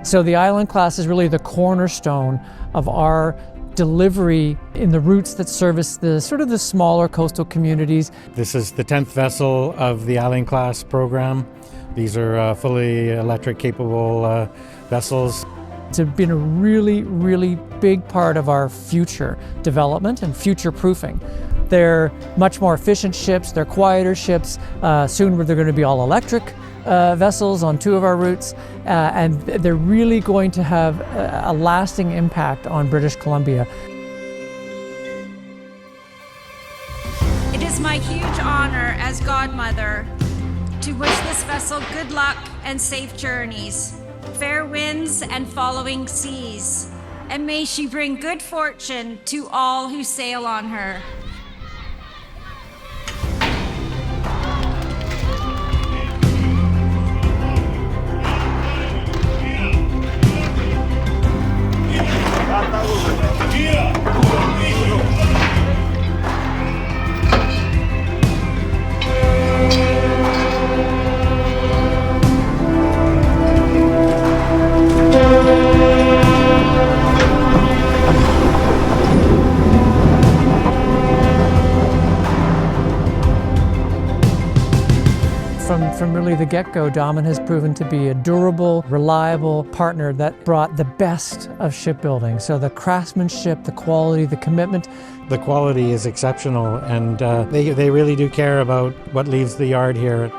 So the Island class is really the cornerstone of our delivery in the routes that service the sort of the smaller coastal communities. This is the 10th vessel of the Island class program. These are fully electric capable vessels. It's been a really, really big part of our future development and future proofing. They're much more efficient ships, they're quieter ships. Soon they're going to be all electric vessels on 2 of our routes, and they're really going to have a lasting impact on British Columbia. It is my huge honor as Godmother to wish this vessel good luck and safe journeys, fair winds and following seas, and may she bring good fortune to all who sail on her. From really the get-go, Damen has proven to be a durable, reliable partner that brought the best of shipbuilding. So the craftsmanship, the quality, the commitment. The quality is exceptional, and they really do care about what leaves the yard here.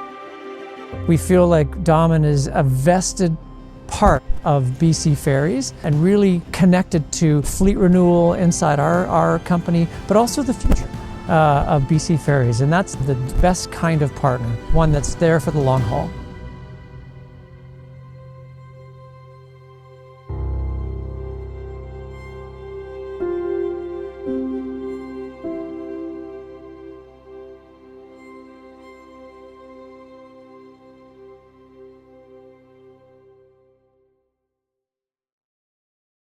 We feel like Damen is a vested part of BC Ferries and really connected to fleet renewal inside our company, but also the future of BC Ferries, and that's the best kind of partner, one that's there for the long haul.